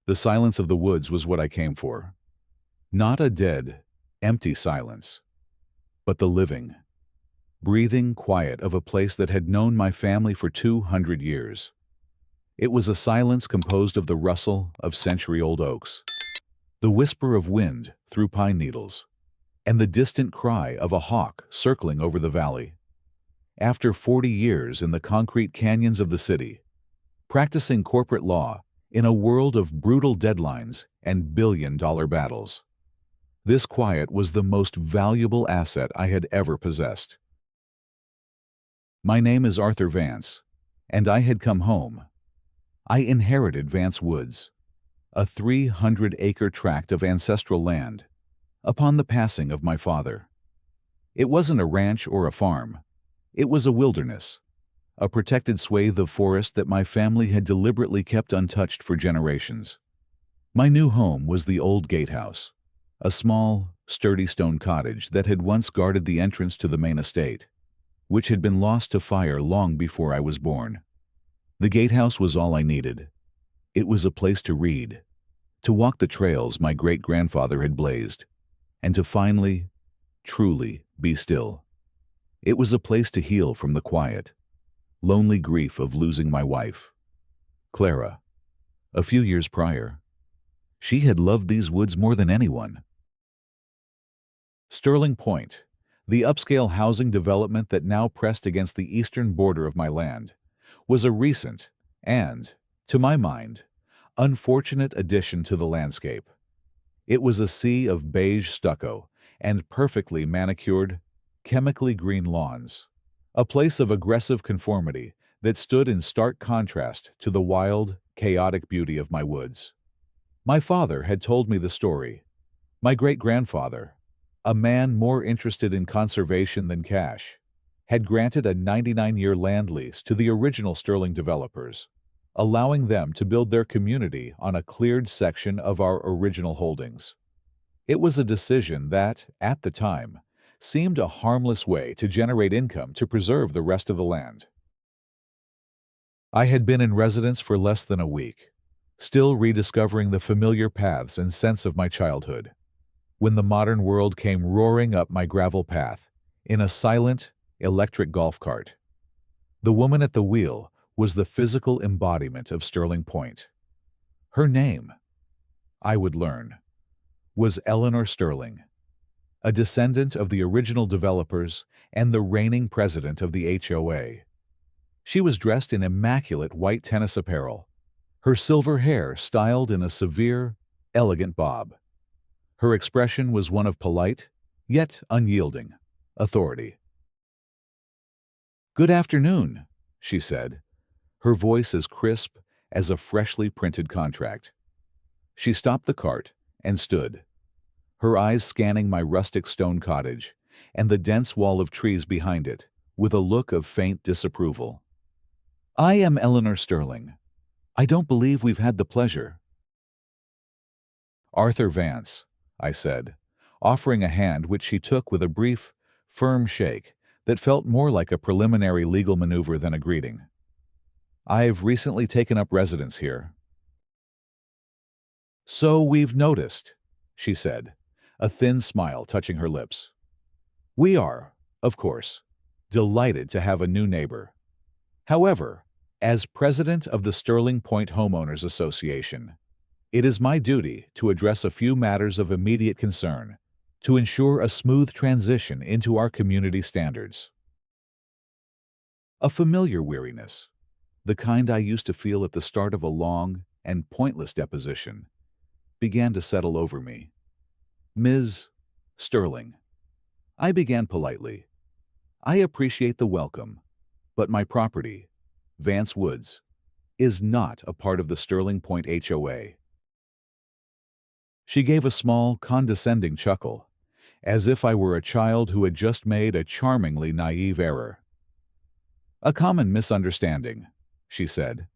The silence of the woods was what I came for. Not a dead, empty silence, but the living, breathing quiet of a place that had known my family for 200 years. It was a silence composed of the rustle of century-old oaks, the whisper of wind through pine needles, and the distant cry of a hawk circling over the valley. After 40 years in the concrete canyons of the city, practicing corporate law in a world of brutal deadlines and billion-dollar battles, this quiet was the most valuable asset I had ever possessed. My name is Arthur Vance, and I had come home. I inherited Vance Woods, a 300-acre tract of ancestral land, upon the passing of my father. It wasn't a ranch or a farm. It was a wilderness, a protected swathe of forest that my family had deliberately kept untouched for generations. My new home was the old gatehouse, a small, sturdy stone cottage that had once guarded the entrance to the main estate, which had been lost to fire long before I was born. The gatehouse was all I needed. It was a place to read, to walk the trails my great-grandfather had blazed, and to finally, truly be still. It was a place to heal from the quiet, lonely grief of losing my wife, Clara, a few years prior. She had loved these woods more than anyone. Sterling Point, the upscale housing development that now pressed against the eastern border of my land, was a recent and, to my mind, unfortunate addition to the landscape. It was a sea of beige stucco and perfectly manicured, chemically green lawns, a place of aggressive conformity that stood in stark contrast to the wild, chaotic beauty of my woods. My father had told me the story. My great-grandfather, a man more interested in conservation than cash, had granted a 99-year land lease to the original Sterling developers, allowing them to build their community on a cleared section of our original holdings. It was a decision that, at the time, seemed a harmless way to generate income to preserve the rest of the land. I had been in residence for less than a week, still rediscovering the familiar paths and scents of my childhood, when the modern world came roaring up my gravel path in a silent, electric golf cart. The woman at the wheel was the physical embodiment of Sterling Point. Her name, I would learn, was Eleanor Sterling, a descendant of the original developers and the reigning president of the HOA. She was dressed in immaculate white tennis apparel, her silver hair styled in a severe, elegant bob. Her expression was one of polite, yet unyielding, authority. "Good afternoon," she said, her voice as crisp as a freshly printed contract. She stopped the cart and stood, her eyes scanning my rustic stone cottage and the dense wall of trees behind it with a look of faint disapproval. "I am Eleanor Sterling. I don't believe we've had the pleasure." "Arthur Vance," I said, offering a hand which she took with a brief, firm shake that felt more like a preliminary legal maneuver than a greeting. "I've recently taken up residence here." "So we've noticed," she said, a thin smile touching her lips. "We are, of course, delighted to have a new neighbor. However, as president of the Sterling Point Homeowners Association, it is my duty to address a few matters of immediate concern to ensure a smooth transition into our community standards." A familiar weariness, the kind I used to feel at the start of a long and pointless deposition, began to settle over me. "Ms. Sterling," I began politely, "I appreciate the welcome, but my property, Vance Woods, is not a part of the Sterling Point HOA." She gave a small, condescending chuckle, as if I were a child who had just made a charmingly naive error. "A common misunderstanding," she said.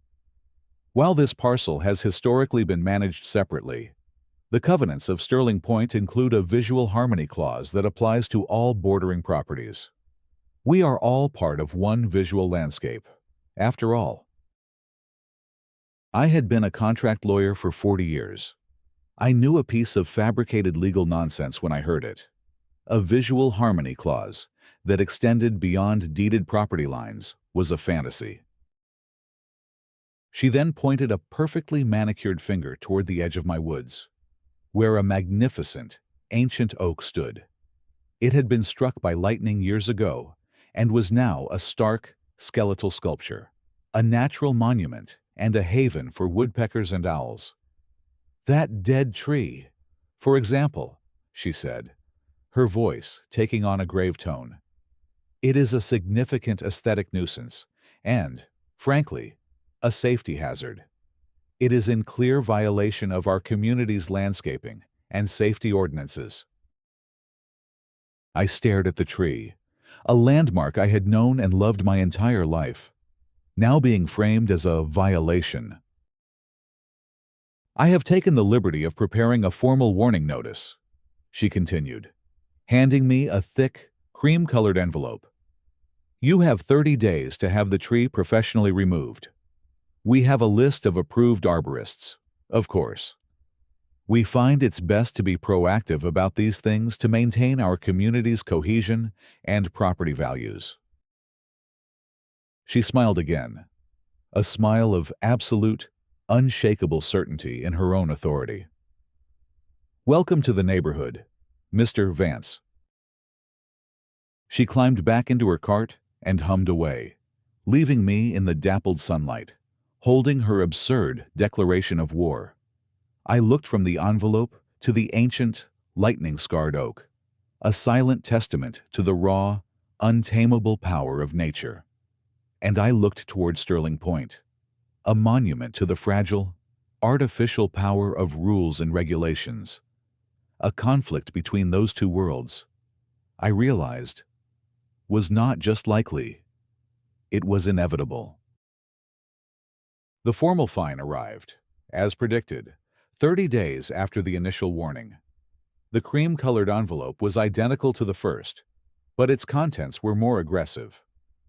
"While this parcel has historically been managed separately, the covenants of Sterling Point include a visual harmony clause that applies to all bordering properties. We are all part of one visual landscape, after all." I had been a contract lawyer for 40 years. I knew a piece of fabricated legal nonsense when I heard it. A visual harmony clause that extended beyond deeded property lines was a fantasy. She then pointed a perfectly manicured finger toward the edge of my woods, where a magnificent, ancient oak stood. It had been struck by lightning years ago and was now a stark, skeletal sculpture, a natural monument and a haven for woodpeckers and owls. "That dead tree, for example," she said, her voice taking on a grave tone. "It is a significant aesthetic nuisance and, frankly, a safety hazard. It is in clear violation of our community's landscaping and safety ordinances." I stared at the tree, a landmark I had known and loved my entire life, now being framed as a violation. "I have taken the liberty of preparing a formal warning notice," she continued, handing me a thick, cream-colored envelope. "You have 30 days to have the tree professionally removed. We have a list of approved arborists, of course. We find it's best to be proactive about these things to maintain our community's cohesion and property values." She smiled again, a smile of absolute, unshakable certainty in her own authority. "Welcome to the neighborhood, Mr. Vance." She climbed back into her cart and hummed away, leaving me in the dappled sunlight, holding her absurd declaration of war. I looked from the envelope to the ancient, lightning-scarred oak, a silent testament to the raw, untamable power of nature. And I looked toward Sterling Point, a monument to the fragile, artificial power of rules and regulations. A conflict between those two worlds, I realized, was not just likely, it was inevitable. The formal fine arrived, as predicted, 30 days after the initial warning. The cream-colored envelope was identical to the first, but its contents were more aggressive.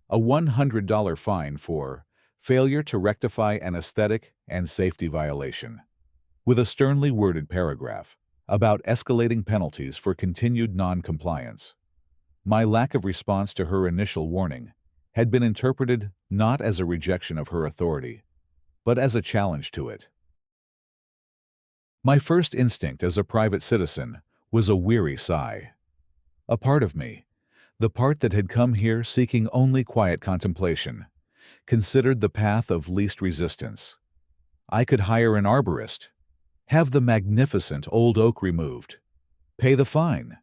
A $100 fine for failure to rectify an aesthetic and safety violation, with a sternly worded paragraph about escalating penalties for continued non-compliance. My lack of response to her initial warning had been interpreted not as a rejection of her authority, but as a challenge to it. My first instinct as a private citizen was a weary sigh. A part of me, the part that had come here seeking only quiet contemplation, considered the path of least resistance. I could hire an arborist, have the magnificent old oak removed, pay the fine,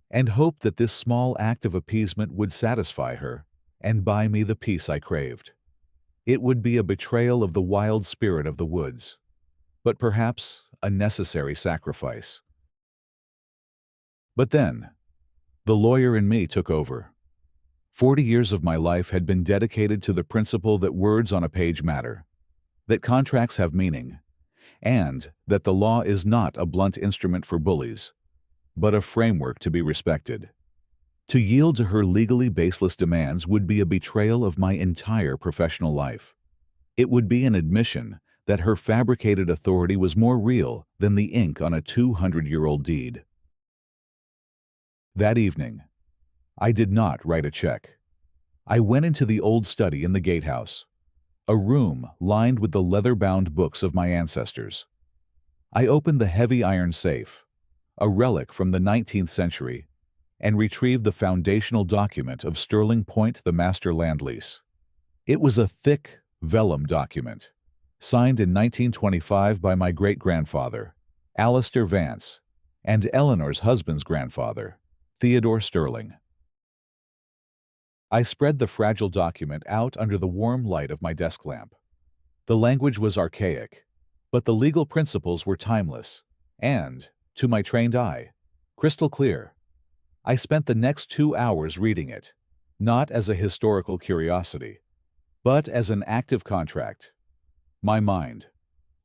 and hope that this small act of appeasement would satisfy her and buy me the peace I craved. It would be a betrayal of the wild spirit of the woods, but perhaps a necessary sacrifice. But then, the lawyer in me took over. 40 years of my life had been dedicated to the principle that words on a page matter, that contracts have meaning, and that the law is not a blunt instrument for bullies, but a framework to be respected. To yield to her legally baseless demands would be a betrayal of my entire professional life. It would be an admission that her fabricated authority was more real than the ink on a 200-year-old deed. That evening, I did not write a check. I went into the old study in the gatehouse, a room lined with the leather-bound books of my ancestors. I opened the heavy iron safe, a relic from the 19th century, and retrieved the foundational document of Sterling Point, the master land lease. It was a thick, vellum document, signed in 1925 by my great-grandfather, Alistair Vance, and Eleanor's husband's grandfather, Theodore Sterling. I spread the fragile document out under the warm light of my desk lamp. The language was archaic, but the legal principles were timeless, and, to my trained eye, crystal clear. I spent the next 2 hours reading it, not as a historical curiosity, but as an active contract. My mind,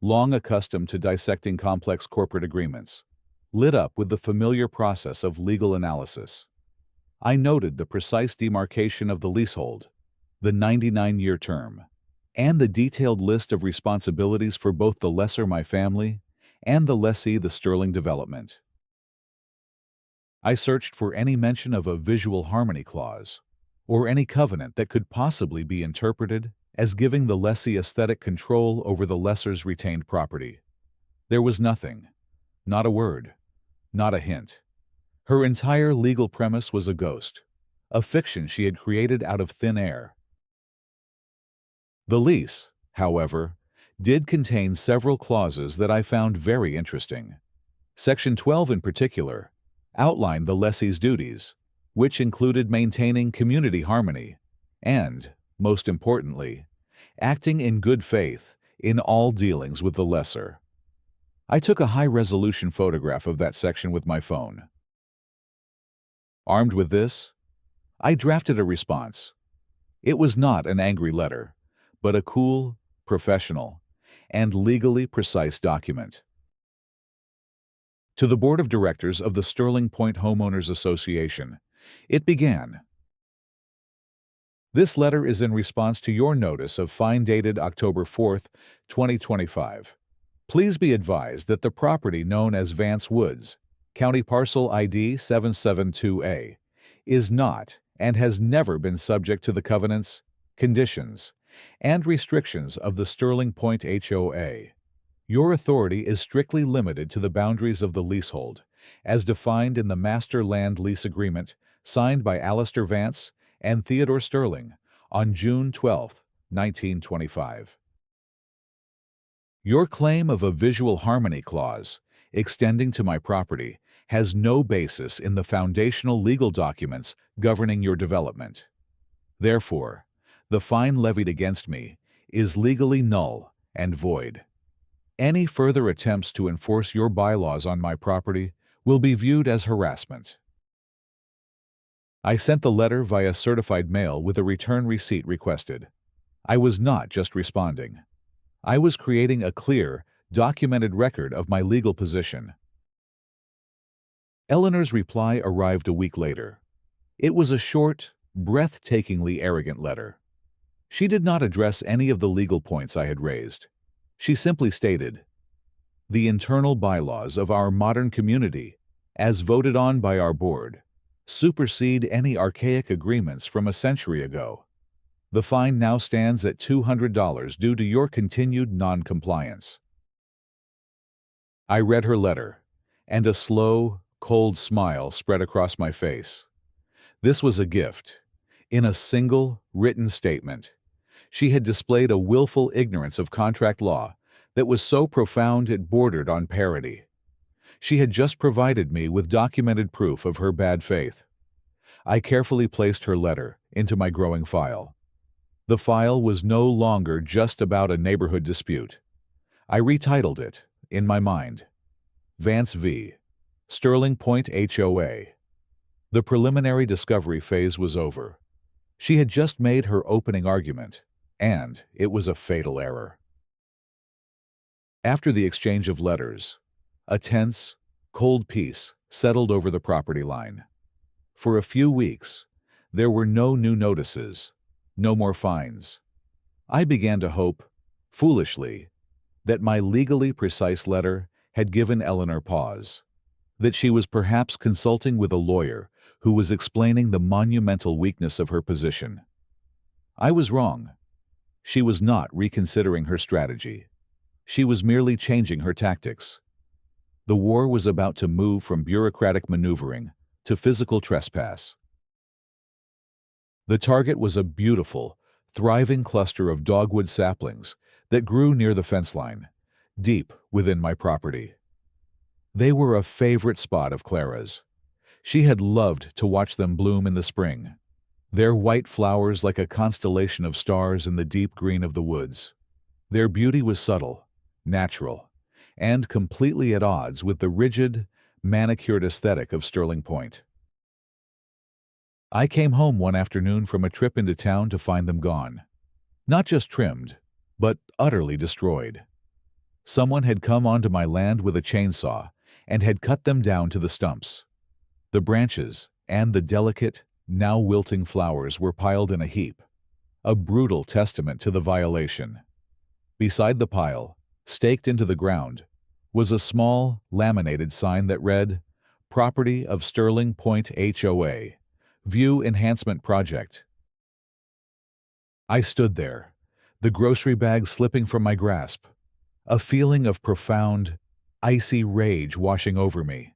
long accustomed to dissecting complex corporate agreements, lit up with the familiar process of legal analysis. I noted the precise demarcation of the leasehold, the 99-year term, and the detailed list of responsibilities for both the lessor, my family, and the lessee, the Sterling development. I searched for any mention of a visual harmony clause, or any covenant that could possibly be interpreted as giving the lessee aesthetic control over the lessor's retained property. There was nothing, not a word, not a hint. Her entire legal premise was a ghost, a fiction she had created out of thin air. The lease, however, did contain several clauses that I found very interesting. Section 12 in particular outlined the lessee's duties, which included maintaining community harmony and, most importantly, acting in good faith in all dealings with the lessor. I took a high-resolution photograph of that section with my phone. Armed with this, I drafted a response. It was not an angry letter, but a cool, professional, and legally precise document. To the Board of Directors of the Sterling Point Homeowners Association, it began. This letter is in response to your notice of fine dated October 4th, 2025. Please be advised that the property known as Vance Woods, County Parcel ID 772A, is not and has never been subject to the covenants, conditions, and restrictions of the Sterling Point HOA. Your authority is strictly limited to the boundaries of the leasehold, as defined in the Master Land Lease Agreement signed by Alistair Vance and Theodore Sterling on June 12, 1925. Your claim of a visual harmony clause extending to my property has no basis in the foundational legal documents governing your development. Therefore, the fine levied against me is legally null and void. Any further attempts to enforce your bylaws on my property will be viewed as harassment. I sent the letter via certified mail with a return receipt requested. I was not just responding. I was creating a clear, documented record of my legal position. Eleanor's reply arrived a week later. It was a short, breathtakingly arrogant letter. She did not address any of the legal points I had raised. She simply stated, "The internal bylaws of our modern community, as voted on by our board, supersede any archaic agreements from a century ago. The fine now stands at $200 due to your continued non-compliance." I read her letter, and a slow, cold smile spread across my face. This was a gift. In a single, written statement, she had displayed a willful ignorance of contract law that was so profound it bordered on parody. She had just provided me with documented proof of her bad faith. I carefully placed her letter into my growing file. The file was no longer just about a neighborhood dispute. I retitled it, in my mind, Vance v. Sterling Point HOA. The preliminary discovery phase was over. She had just made her opening argument, and it was a fatal error. After the exchange of letters, a tense, cold peace settled over the property line. For a few weeks, there were no new notices, no more fines. I began to hope, foolishly, that my legally precise letter had given Eleanor pause, that she was perhaps consulting with a lawyer who was explaining the monumental weakness of her position. I was wrong. She was not reconsidering her strategy. She was merely changing her tactics. The war was about to move from bureaucratic maneuvering to physical trespass. The target was a beautiful, thriving cluster of dogwood saplings that grew near the fence line, deep within my property. They were a favorite spot of Clara's. She had loved to watch them bloom in the spring, their white flowers like a constellation of stars in the deep green of the woods. Their beauty was subtle, natural, and completely at odds with the rigid, manicured aesthetic of Sterling Point. I came home one afternoon from a trip into town to find them gone. Not just trimmed, but utterly destroyed. Someone had come onto my land with a chainsaw and had cut them down to the stumps. The branches and the delicate, now wilting flowers were piled in a heap. a brutal testament to the violation. Beside the pile, staked into the ground, was a small, laminated sign that read, "Property of Sterling Point HOA, View Enhancement Project." I stood there, the grocery bag slipping from my grasp, a feeling of profound, icy rage washing over me.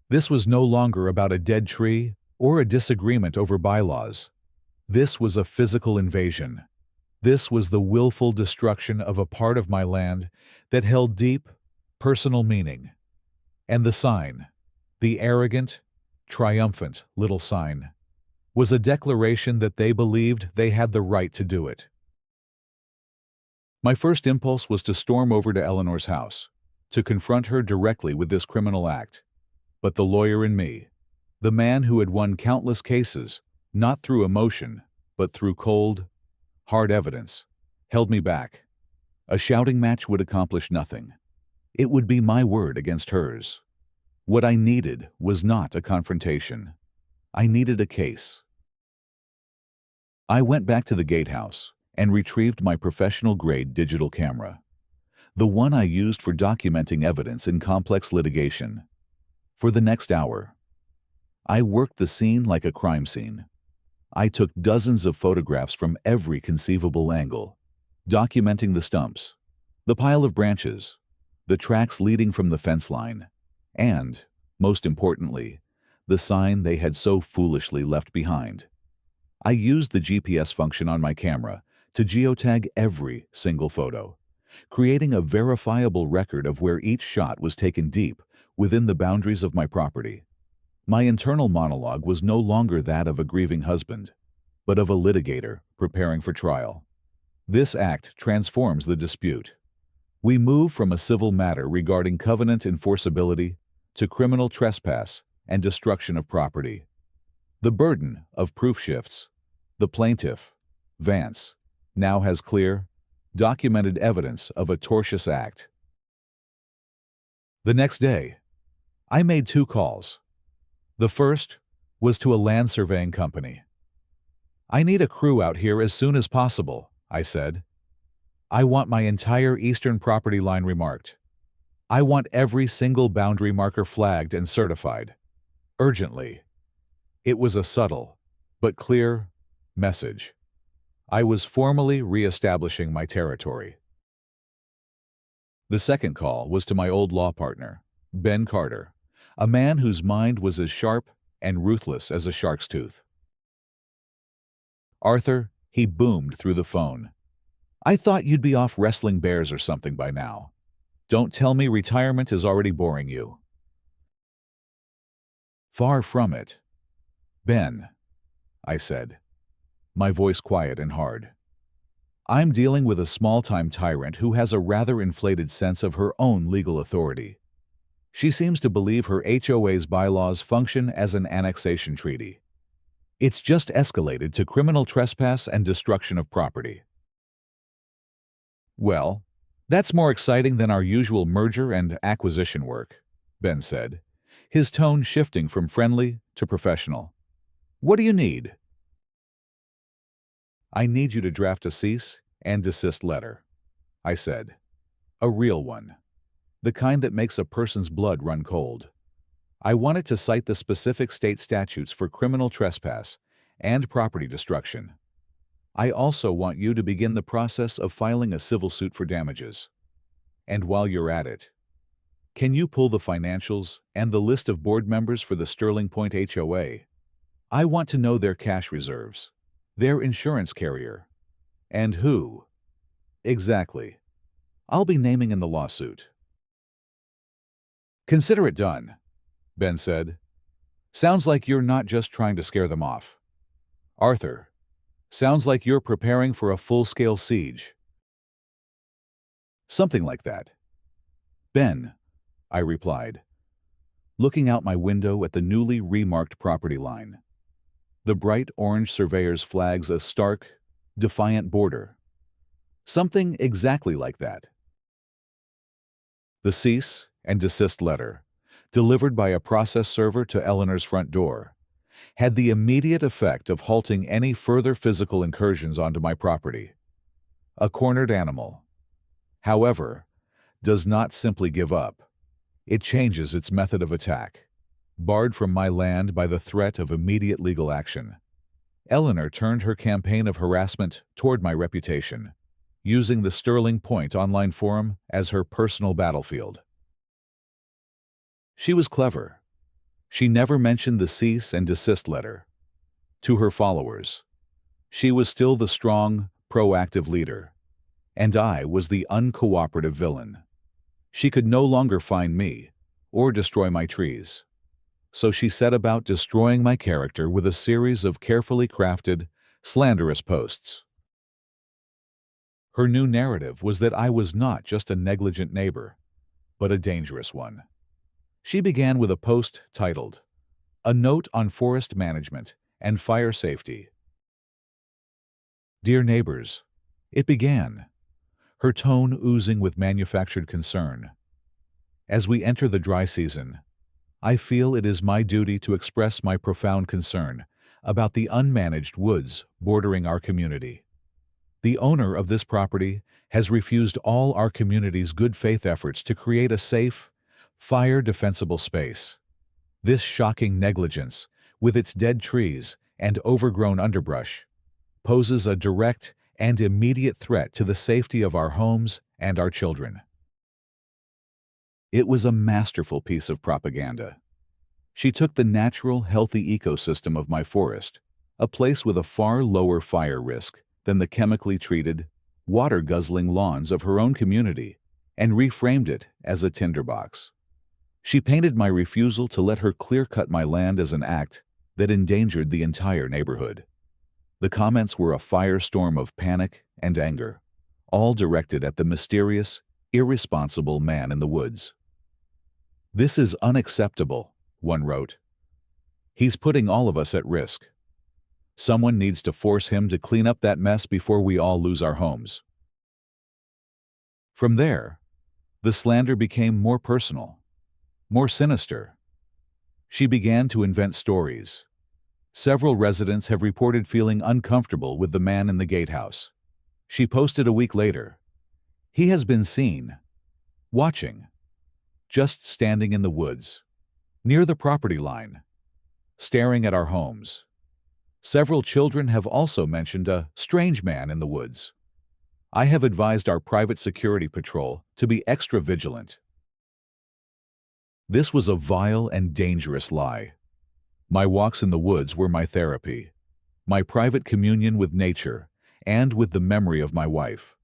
This was no longer about a dead tree or a disagreement over bylaws. This was a physical invasion. This was the willful destruction of a part of my land that held deep, personal meaning. And the sign, the arrogant, triumphant little sign, was a declaration that they believed they had the right to do it. My first impulse was to storm over to Eleanor's house, to confront her directly with this criminal act. But the lawyer in me, the man who had won countless cases, not through emotion, but through cold, hard evidence, held me back. A shouting match would accomplish nothing. It would be my word against hers. What I needed was not a confrontation. I needed a case. I went back to the gatehouse and retrieved my professional-grade digital camera, the one I used for documenting evidence in complex litigation. For the next hour, I worked the scene like a crime scene. I took dozens of photographs from every conceivable angle, documenting the stumps, the pile of branches, the tracks leading from the fence line, and, most importantly, the sign they had so foolishly left behind. I used the GPS function on my camera to geotag every single photo, creating a verifiable record of where each shot was taken deep within the boundaries of my property. My internal monologue was no longer that of a grieving husband, but of a litigator preparing for trial. This act transforms the dispute. We move from a civil matter regarding covenant enforceability to criminal trespass and destruction of property. The burden of proof shifts. The plaintiff, Vance, now has clear, documented evidence of a tortious act. The next day, I made 2 calls. The first was to a land surveying company. "I need a crew out here as soon as possible," I said. "I want my entire eastern property line remarked. I want every single boundary marker flagged and certified. Urgently." It was a subtle, but clear, message. I was formally re-establishing my territory. The second call was to my old law partner, Ben Carter, a man whose mind was as sharp and ruthless as a shark's tooth. "Arthur," he boomed through the phone, "I thought you'd be off wrestling bears or something by now. Don't tell me retirement is already boring you." "Far from it, Ben," I said, my voice quiet and hard. "I'm dealing with a small-time tyrant who has a rather inflated sense of her own legal authority. She seems to believe her HOA's bylaws function as an annexation treaty. It's just escalated to criminal trespass and destruction of property." "Well, that's more exciting than our usual merger and acquisition work," Ben said, his tone shifting from friendly to professional. "What do you need?" "I need you to draft a cease and desist letter," I said. "A real one. The kind that makes a person's blood run cold. I want it to cite the specific state statutes for criminal trespass and property destruction. I also want you to begin the process of filing a civil suit for damages. And while you're at it, can you pull the financials and the list of board members for the Sterling Point HOA? I want to know their cash reserves, their insurance carrier, and who exactly I'll be naming in the lawsuit." "Consider it done," Ben said. "Sounds like you're not just trying to scare them off. Arthur, sounds like you're preparing for a full-scale siege." "Something like that." "Ben," I replied, looking out my window at the newly remarked property line. The bright orange surveyor's flag's a stark, defiant border. Something exactly like that. The cease and desist letter, delivered by a process server to Eleanor's front door, had the immediate effect of halting any further physical incursions onto my property. A cornered animal, however, does not simply give up. It changes its method of attack. Barred from my land by the threat of immediate legal action, Eleanor turned her campaign of harassment toward my reputation, using the Sterling Point online forum as her personal battlefield. She was clever. She never mentioned the cease and desist letter. To her followers, she was still the strong, proactive leader, and I was the uncooperative villain. She could no longer find me or destroy my trees. So she set about destroying my character with a series of carefully crafted, slanderous posts. Her new narrative was that I was not just a negligent neighbor, but a dangerous one. She began with a post titled, "A Note on Forest Management and Fire Safety." Dear neighbors, it began, her tone oozing with manufactured concern. As we enter the dry season, I feel it is my duty to express my profound concern about the unmanaged woods bordering our community. The owner of this property has refused all our community's good faith efforts to create a safe, fire-defensible space. This shocking negligence, with its dead trees and overgrown underbrush, poses a direct and immediate threat to the safety of our homes and our children. It was a masterful piece of propaganda. She took the natural, healthy ecosystem of my forest, a place with a far lower fire risk than the chemically treated, water-guzzling lawns of her own community, and reframed it as a tinderbox. She painted my refusal to let her clear-cut my land as an act that endangered the entire neighborhood. The comments were a firestorm of panic and anger, all directed at the mysterious, irresponsible man in the woods. "This is unacceptable," one wrote. "He's putting all of us at risk. Someone needs to force him to clean up that mess before we all lose our homes." From there, the slander became more personal, more sinister. She began to invent stories. Several residents have reported feeling uncomfortable with the man in the gatehouse. She posted a week later, "He has been seen, watching, just standing in the woods, near the property line, staring at our homes. Several children have also mentioned a strange man in the woods. I have advised our private security patrol to be extra vigilant." This was a vile and dangerous lie. My walks in the woods were my therapy, my private communion with nature and with the memory of my wife.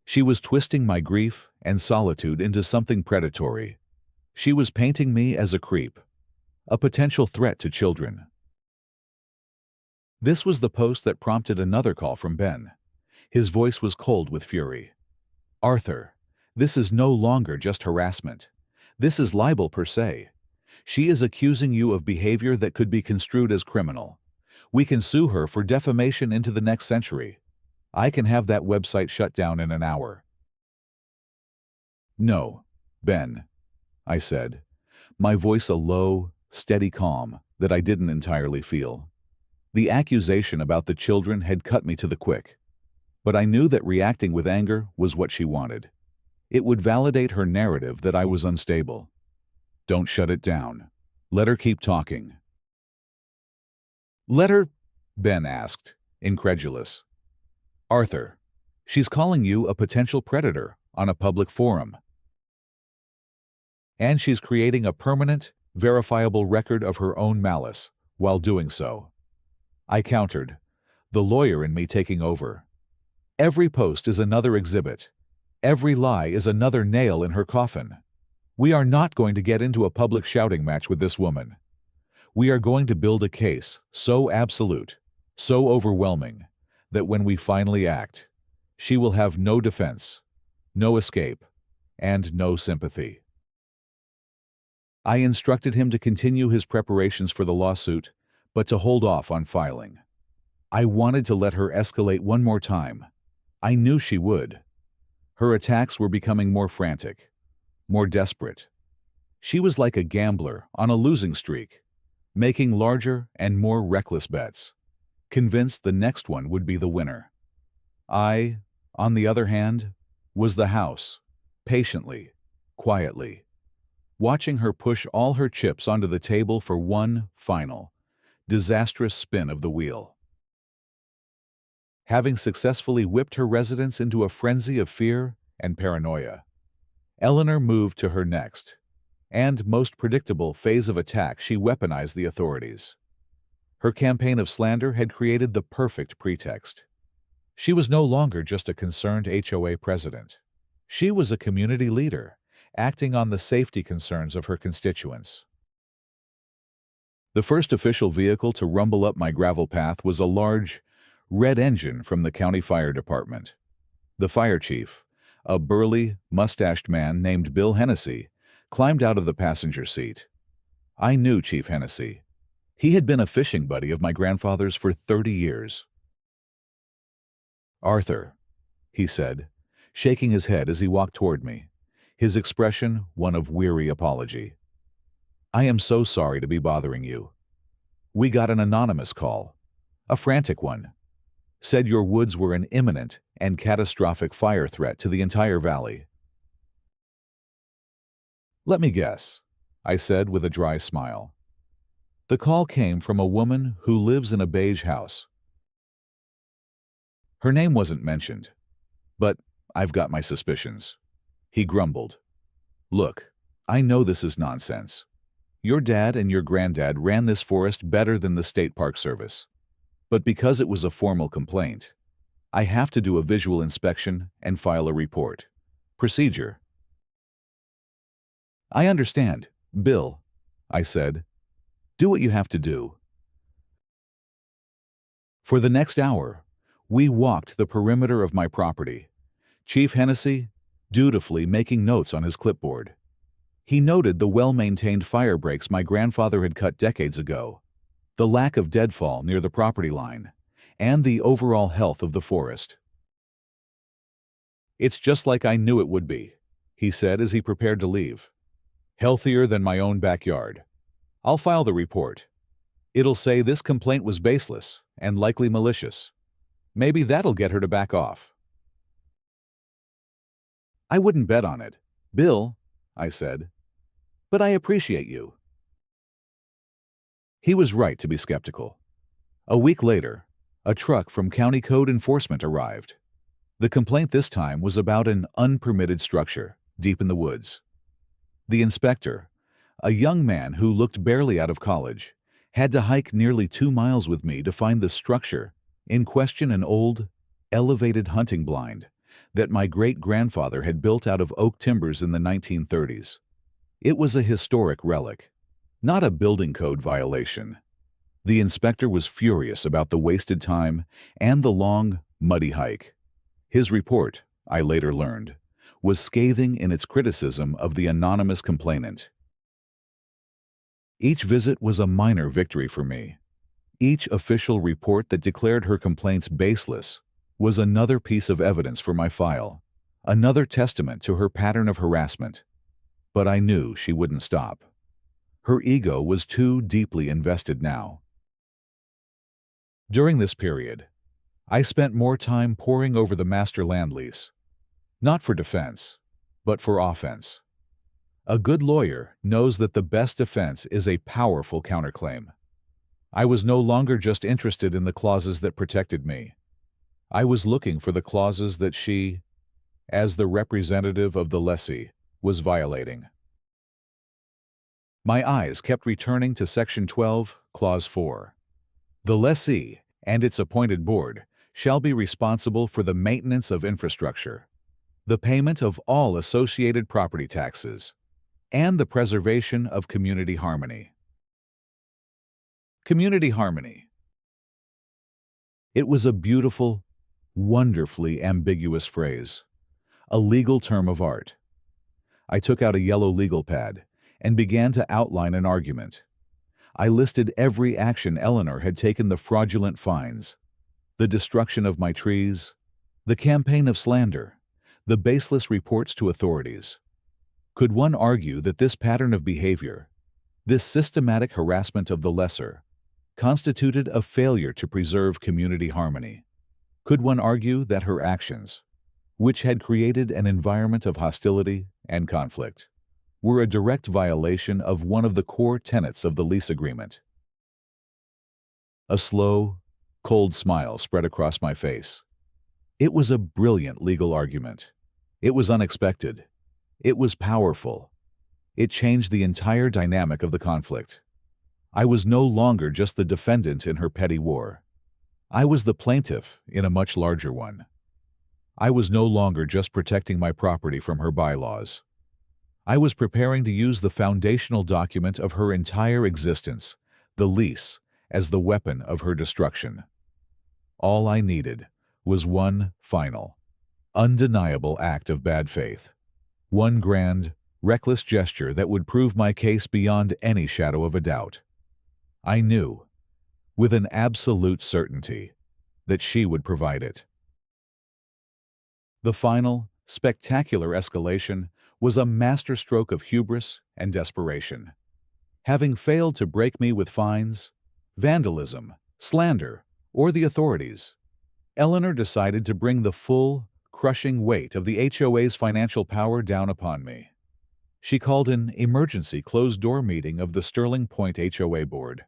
She was twisting my grief and solitude into something predatory. She was painting me as a creep, a potential threat to children. This was the post that prompted another call from Ben. His voice was cold with fury. "Arthur, this is no longer just harassment. This is libel per se. She is accusing you of behavior that could be construed as criminal. We can sue her for defamation into the next century. I can have that website shut down in an hour." "No, Ben," I said, my voice a low, steady calm that I didn't entirely feel. The accusation about the children had cut me to the quick, but I knew that reacting with anger was what she wanted. It would validate her narrative that I was unstable. "Don't shut it down. Let her keep talking." "Let her?" Ben asked, incredulous. "Arthur, she's calling you a potential predator on a public forum. And she's creating a permanent, verifiable record of her own malice while doing so." I countered, the lawyer in me taking over. Every post is another exhibit. Every lie is another nail in her coffin. We are not going to get into a public shouting match with this woman. We are going to build a case so absolute, so overwhelming, that when we finally act, she will have no defense, no escape, and no sympathy. I instructed him to continue his preparations for the lawsuit, but to hold off on filing. I wanted to let her escalate one more time. I knew she would. Her attacks were becoming more frantic, more desperate. She was like a gambler on a losing streak, making larger and more reckless bets, convinced the next one would be the winner. I, on the other hand, was the house, patiently, quietly, watching her push all her chips onto the table for one final, disastrous spin of the wheel. Having successfully whipped her residents into a frenzy of fear and paranoia, Eleanor moved to her next, and most predictable phase of attack. She weaponized the authorities. Her campaign of slander had created the perfect pretext. She was no longer just a concerned HOA president. She was a community leader, acting on the safety concerns of her constituents. The first official vehicle to rumble up my gravel path was a large, red engine from the county fire department. The fire chief, a burly, mustached man named Bill Hennessy, climbed out of the passenger seat. I knew Chief Hennessy. He had been a fishing buddy of my grandfather's for 30 years. "Arthur," he said, shaking his head as he walked toward me, his expression one of weary apology. "I am so sorry to be bothering you. We got an anonymous call, a frantic one. Said your woods were an imminent and catastrophic fire threat to the entire valley." "Let me guess," I said with a dry smile. "The call came from a woman who lives in a beige house." "Her name wasn't mentioned, but I've got my suspicions," he grumbled. "Look, I know this is nonsense. Your dad and your granddad ran this forest better than the State Park Service. But because it was a formal complaint, I have to do a visual inspection and file a report. Procedure." "I understand, Bill," I said. "Do what you have to do." For the next hour, we walked the perimeter of my property, Chief Hennessy dutifully making notes on his clipboard. He noted the well-maintained fire breaks my grandfather had cut decades ago, the lack of deadfall near the property line, and the overall health of the forest. "It's just like I knew it would be," he said as he prepared to leave. "Healthier than my own backyard. I'll file the report. It'll say this complaint was baseless and likely malicious. Maybe that'll get her to back off." "I wouldn't bet on it, Bill," I said, "but I appreciate you." He was right to be skeptical. A week later, a truck from County Code Enforcement arrived. The complaint this time was about an unpermitted structure deep in the woods. The inspector, a young man who looked barely out of college, had to hike nearly 2 miles with me to find the structure in question, an old, elevated hunting blind that my great-grandfather had built out of oak timbers in the 1930s. It was a historic relic, not a building code violation. The inspector was furious about the wasted time and the long, muddy hike. His report, I later learned, was scathing in its criticism of the anonymous complainant. Each visit was a minor victory for me. Each official report that declared her complaints baseless was another piece of evidence for my file, another testament to her pattern of harassment. But I knew she wouldn't stop. Her ego was too deeply invested now. During this period, I spent more time poring over the master land lease, not for defense, but for offense. A good lawyer knows that the best defense is a powerful counterclaim. I was no longer just interested in the clauses that protected me. I was looking for the clauses that she, as the representative of the lessee, was violating. My eyes kept returning to Section 12, Clause 4. The lessee and its appointed board shall be responsible for the maintenance of infrastructure, the payment of all associated property taxes, and the preservation of community harmony. Community harmony. It was a beautiful, wonderfully ambiguous phrase, a legal term of art. I took out a yellow legal pad and began to outline an argument. I listed every action Eleanor had taken: the fraudulent fines, the destruction of my trees, the campaign of slander, the baseless reports to authorities. Could one argue that this pattern of behavior, This systematic harassment of the lesser constituted a failure to preserve community harmony. Could one argue that her actions, which had created an environment of hostility and conflict, were a direct violation of one of the core tenets of the lease agreement? A slow, cold smile spread across my face. It was a brilliant legal argument. It was unexpected. It was powerful. It changed the entire dynamic of the conflict. I was no longer just the defendant in her petty war. I was the plaintiff in a much larger one. I was no longer just protecting my property from her bylaws. I was preparing to use the foundational document of her entire existence, the lease, as the weapon of her destruction. All I needed was one final, undeniable act of bad faith. One grand, reckless gesture that would prove my case beyond any shadow of a doubt. I knew, with an absolute certainty, that she would provide it. The final, spectacular escalation was a masterstroke of hubris and desperation. Having failed to break me with fines, vandalism, slander, or the authorities, Eleanor decided to bring the full, crushing weight of the HOA's financial power down upon me. She called an emergency closed-door meeting of the Sterling Point HOA board.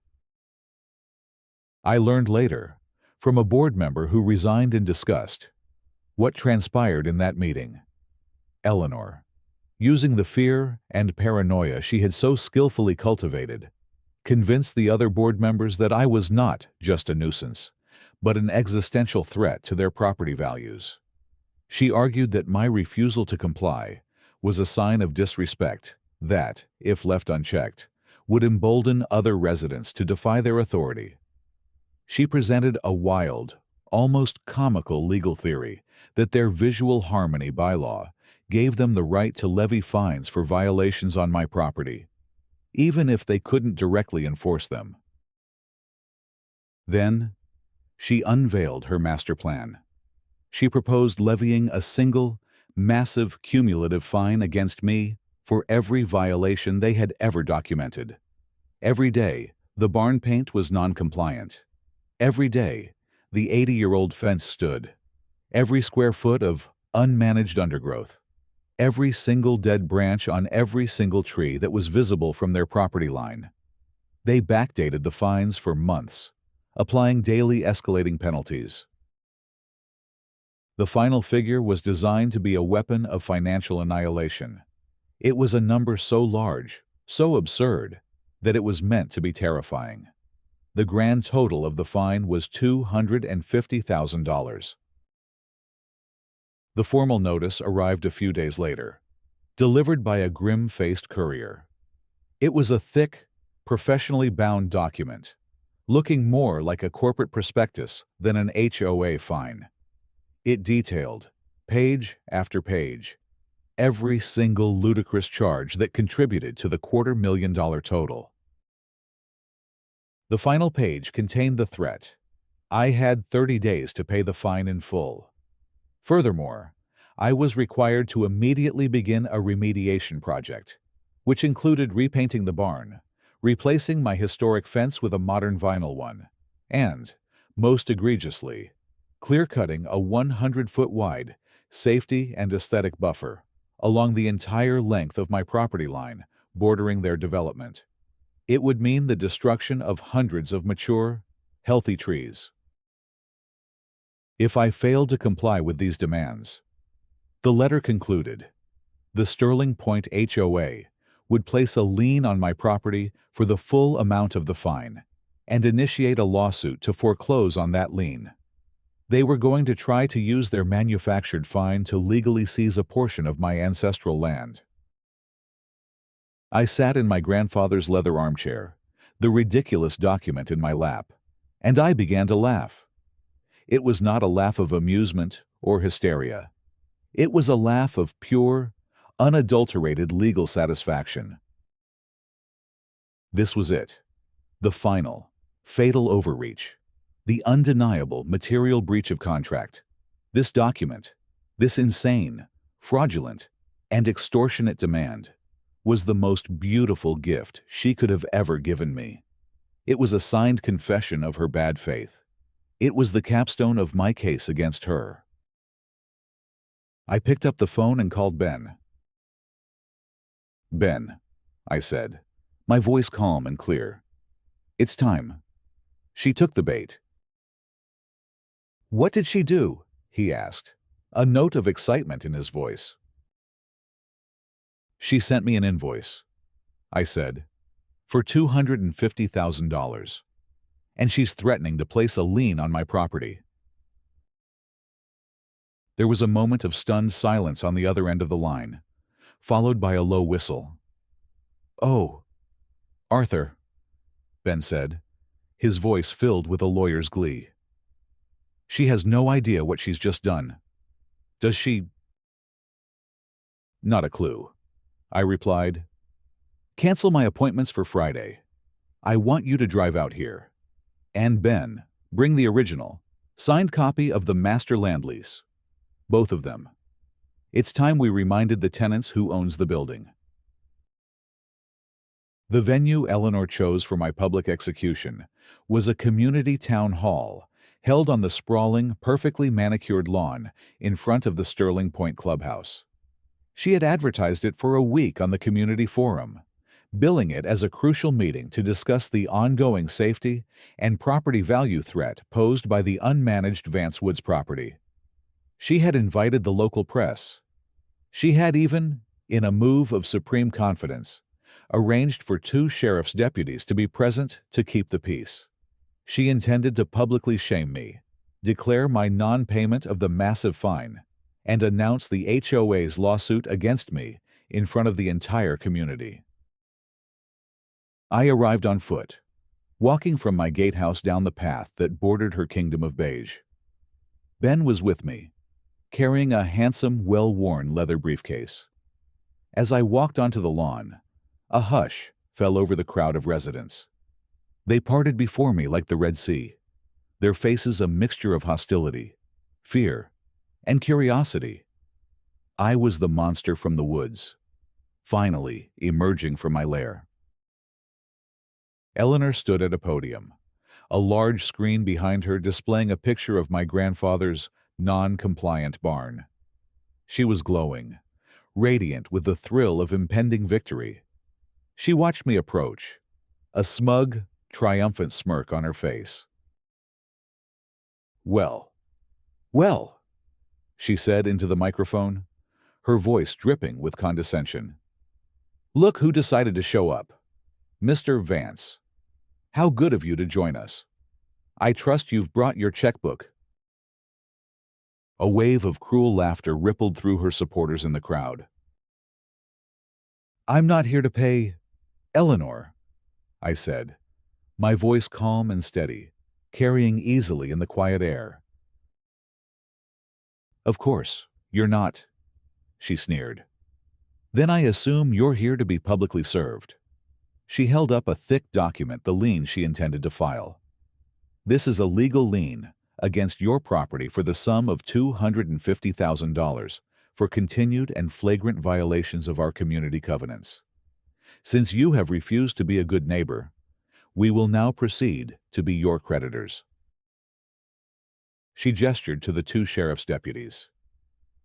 I learned later, from a board member who resigned in disgust, what transpired in that meeting. Eleanor, using the fear and paranoia she had so skillfully cultivated, convinced the other board members that I was not just a nuisance, but an existential threat to their property values. She argued that my refusal to comply was a sign of disrespect that, if left unchecked, would embolden other residents to defy their authority. She presented a wild, almost comical legal theory that their visual harmony bylaw gave them the right to levy fines for violations on my property, even if they couldn't directly enforce them. Then, she unveiled her master plan. She proposed levying a single, massive cumulative fine against me for every violation they had ever documented. Every day, the barn paint was non-compliant. Every day, the 80-year-old fence stood. Every square foot of unmanaged undergrowth. Every single dead branch on every single tree that was visible from their property line. They backdated the fines for months, applying daily escalating penalties. The final figure was designed to be a weapon of financial annihilation. It was a number so large, so absurd, that it was meant to be terrifying. The grand total of the fine was $250,000. The formal notice arrived a few days later, delivered by a grim-faced courier. It was a thick, professionally bound document, looking more like a corporate prospectus than an HOA fine. It detailed, page after page, every single ludicrous charge that contributed to the $250,000 total. The final page contained the threat: I had 30 days to pay the fine in full. Furthermore, I was required to immediately begin a remediation project, which included repainting the barn, replacing my historic fence with a modern vinyl one, and, most egregiously, clear-cutting a 100-foot wide safety and aesthetic buffer along the entire length of my property line bordering their development. It would mean the destruction of hundreds of mature, healthy trees. If I failed to comply with these demands, the letter concluded, the Sterling Point HOA would place a lien on my property for the full amount of the fine and initiate a lawsuit to foreclose on that lien. They were going to try to use their manufactured fine to legally seize a portion of my ancestral land. I sat in my grandfather's leather armchair, the ridiculous document in my lap, and I began to laugh. It was not a laugh of amusement or hysteria. It was a laugh of pure, unadulterated legal satisfaction. This was it, the final, fatal overreach, the undeniable material breach of contract. This document, this insane, fraudulent, and extortionate demand, was the most beautiful gift she could have ever given me. It was a signed confession of her bad faith. It was the capstone of my case against her. I picked up the phone and called Ben. "Ben," I said, my voice calm and clear. "It's time." She took the bait. "What did she do?" he asked, a note of excitement in his voice. "She sent me an invoice," I said, "for $250,000. And she's threatening to place a lien on my property." There was a moment of stunned silence on the other end of the line, followed by a low whistle. "Oh, Arthur," Ben said, his voice filled with a lawyer's glee. "She has no idea what she's just done. Does she?" "Not a clue," I replied. "Cancel my appointments for Friday. I want you to drive out here. And Ben, bring the original, signed copy of the master land lease. Both of them. It's time we reminded the tenants who owns the building." The venue Eleanor chose for my public execution was a community town hall held on the sprawling, perfectly manicured lawn in front of the Sterling Point Clubhouse. She had advertised it for a week on the community forum, billing it as a crucial meeting to discuss the ongoing safety and property value threat posed by the unmanaged Vance Woods property. She had invited the local press. She had even, in a move of supreme confidence, arranged for 2 sheriff's deputies to be present to keep the peace. She intended to publicly shame me, declare my non-payment of the massive fine, and announce the HOA's lawsuit against me in front of the entire community. I arrived on foot, walking from my gatehouse down the path that bordered her kingdom of beige. Ben was with me, carrying a handsome, well-worn leather briefcase. As I walked onto the lawn, a hush fell over the crowd of residents. They parted before me like the Red Sea, their faces a mixture of hostility, fear, and curiosity. I was the monster from the woods, finally emerging from my lair. Eleanor stood at a podium, a large screen behind her displaying a picture of my grandfather's non-compliant barn. She was glowing, radiant with the thrill of impending victory. She watched me approach, a smug, triumphant smirk on her face. "Well, well," she said into the microphone, her voice dripping with condescension. "Look who decided to show up. Mr. Vance. How good of you to join us. I trust you've brought your checkbook." A wave of cruel laughter rippled through her supporters in the crowd. "I'm not here to pay, Eleanor," I said, my voice calm and steady, carrying easily in the quiet air. "Of course, you're not," she sneered. "Then I assume you're here to be publicly served." She held up a thick document, the lien she intended to file. "This is a legal lien against your property for the sum of $250,000 for continued and flagrant violations of our community covenants. Since you have refused to be a good neighbor, we will now proceed to be your creditors." She gestured to the 2 sheriff's deputies.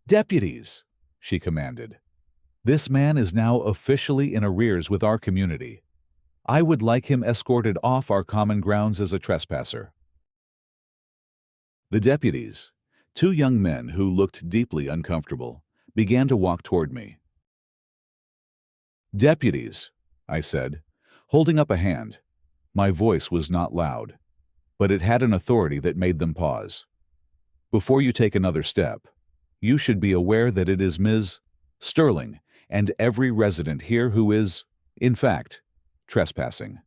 "Deputies," she commanded, "this man is now officially in arrears with our community. I would like him escorted off our common grounds as a trespasser." The deputies, 2 young men who looked deeply uncomfortable, began to walk toward me. "Deputies," I said, holding up a hand. My voice was not loud, but it had an authority that made them pause. "Before you take another step, you should be aware that it is Ms. Sterling and every resident here who is, in fact, trespassing."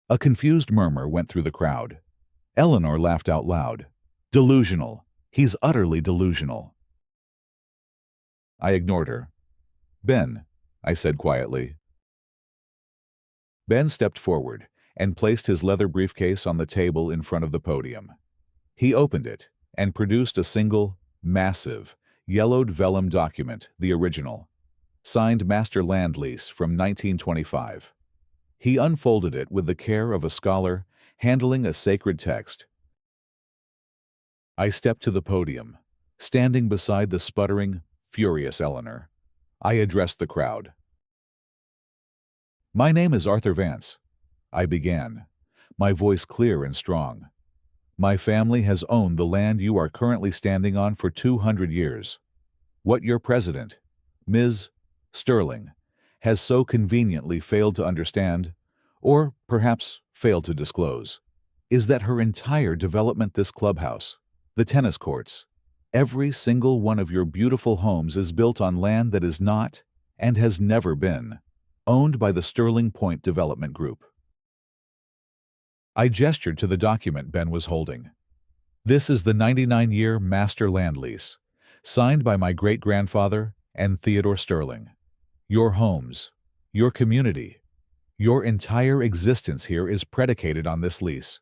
A confused murmur went through the crowd. Eleanor laughed out loud. "Delusional. He's utterly delusional." I ignored her. "Ben," I said quietly. Ben stepped forward and placed his leather briefcase on the table in front of the podium. He opened it and produced a single, massive, yellowed vellum document, the original, signed Master Land Lease from 1925. He unfolded it with the care of a scholar handling a sacred text. I stepped to the podium, standing beside the sputtering, furious Eleanor. I addressed the crowd. "My name is Arthur Vance," I began, my voice clear and strong. "My family has owned the land you are currently standing on for 200 years. What your president, Ms. Sterling, has so conveniently failed to understand, or perhaps failed to disclose, is that her entire development, this clubhouse, the tennis courts, every single one of your beautiful homes is built on land that is not, and has never been, owned by the Sterling Point Development Group." I gestured to the document Ben was holding. "This is the 99-year master land lease, signed by my great-grandfather and Theodore Sterling. Your homes, your community, your entire existence here is predicated on this lease.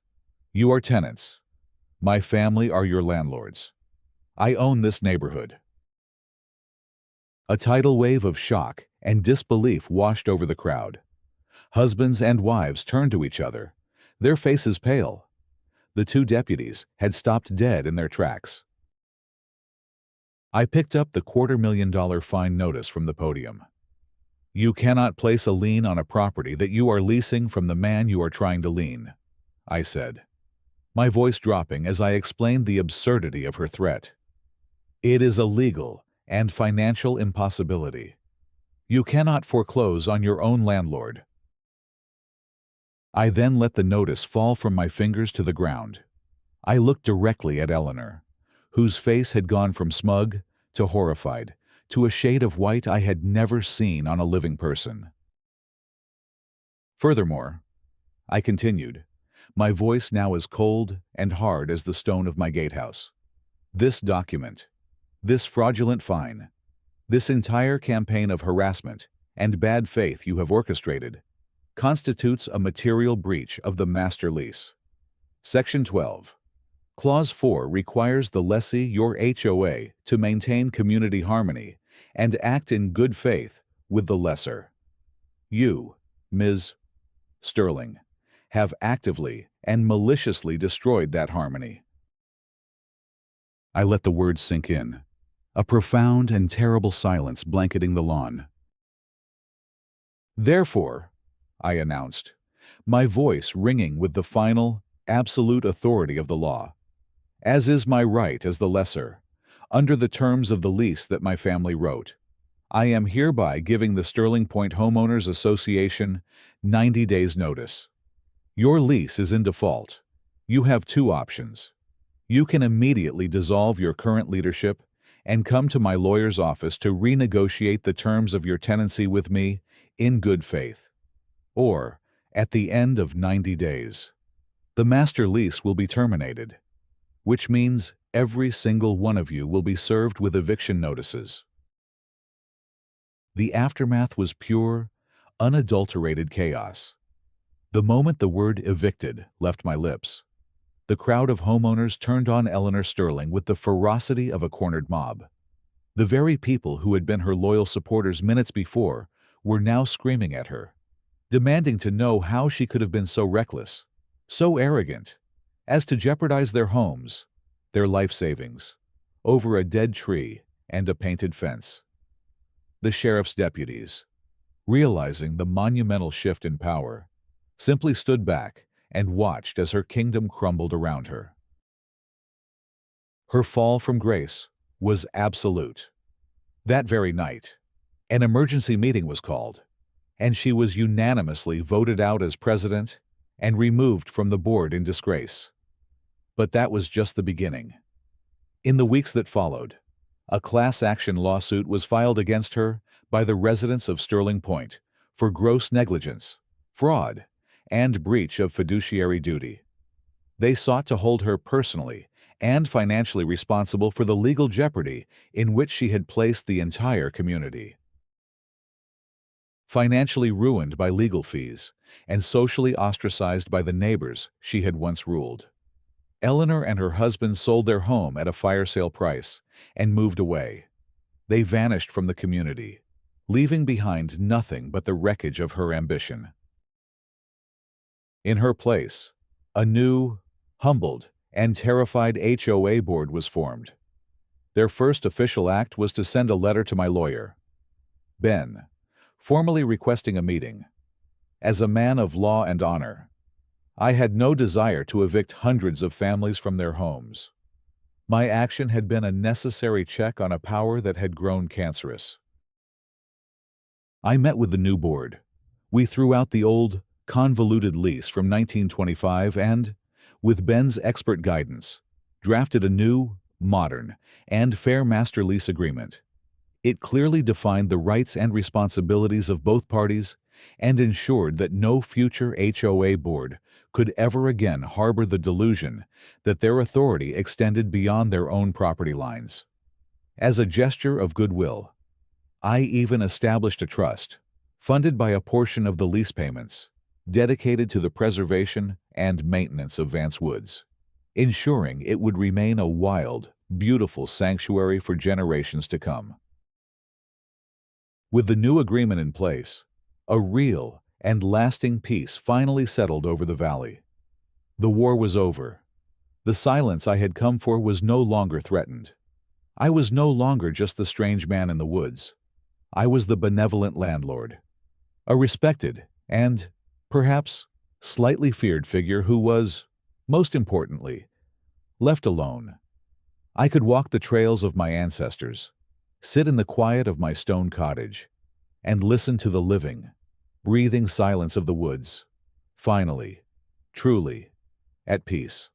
You are tenants. My family are your landlords. I own this neighborhood." A tidal wave of shock and disbelief washed over the crowd. Husbands and wives turned to each other, their faces pale. The two deputies had stopped dead in their tracks. I picked up the $250,000 fine notice from the podium. "You cannot place a lien on a property that you are leasing from the man you are trying to lien," I said, my voice dropping as I explained the absurdity of her threat. "It is a legal and financial impossibility. You cannot foreclose on your own landlord." I then let the notice fall from my fingers to the ground. I looked directly at Eleanor, whose face had gone from smug to horrified to a shade of white I had never seen on a living person. "Furthermore," I continued, my voice now as cold and hard as the stone of my gatehouse, "this document, this fraudulent fine, this entire campaign of harassment and bad faith you have orchestrated, constitutes a material breach of the master lease. Section 12. Clause 4 requires the lessee, your HOA, to maintain community harmony and act in good faith with the lessor. You, Ms. Sterling, have actively and maliciously destroyed that harmony." I let the words sink in, a profound and terrible silence blanketing the lawn. "Therefore," I announced, my voice ringing with the final, absolute authority of the law, "as is my right as the lessor, under the terms of the lease that my family wrote, I am hereby giving the Sterling Point Homeowners Association 90 days' notice. Your lease is in default. You have two options. You can immediately dissolve your current leadership and come to my lawyer's office to renegotiate the terms of your tenancy with me in good faith. Or, at the end of 90 days, the master lease will be terminated, which means every single one of you will be served with eviction notices." The aftermath was pure, unadulterated chaos. The moment the word evicted left my lips, the crowd of homeowners turned on Eleanor Sterling with the ferocity of a cornered mob. The very people who had been her loyal supporters minutes before were now screaming at her, demanding to know how she could have been so reckless, so arrogant, as to jeopardize their homes, their life savings, over a dead tree and a painted fence. The sheriff's deputies, realizing the monumental shift in power, simply stood back and watched as her kingdom crumbled around her. Her fall from grace was absolute. That very night, an emergency meeting was called, and she was unanimously voted out as president and removed from the board in disgrace. But that was just the beginning. In the weeks that followed, a class action lawsuit was filed against her by the residents of Sterling Point for gross negligence, fraud, and breach of fiduciary duty. They sought to hold her personally and financially responsible for the legal jeopardy in which she had placed the entire community. Financially ruined by legal fees and socially ostracized by the neighbors she had once ruled, Eleanor and her husband sold their home at a fire sale price and moved away. They vanished from the community, leaving behind nothing but the wreckage of her ambition. In her place, a new, humbled, and terrified HOA board was formed. Their first official act was to send a letter to my lawyer, Ben, formally requesting a meeting. As a man of law and honor, I had no desire to evict hundreds of families from their homes. My action had been a necessary check on a power that had grown cancerous. I met with the new board. We threw out the old, convoluted lease from 1925 and, with Ben's expert guidance, drafted a new, modern, and fair master lease agreement. It clearly defined the rights and responsibilities of both parties and ensured that no future HOA board could ever again harbor the delusion that their authority extended beyond their own property lines. As a gesture of goodwill, I even established a trust, funded by a portion of the lease payments, dedicated to the preservation and maintenance of Vance Woods, ensuring it would remain a wild, beautiful sanctuary for generations to come. With the new agreement in place, a real and lasting peace finally settled over the valley. The war was over. The silence I had come for was no longer threatened. I was no longer just the strange man in the woods. I was the benevolent landlord, a respected and, perhaps, slightly feared figure who was, most importantly, left alone. I could walk the trails of my ancestors, sit in the quiet of my stone cottage, and listen to the living, breathing silence of the woods, finally, truly, at peace.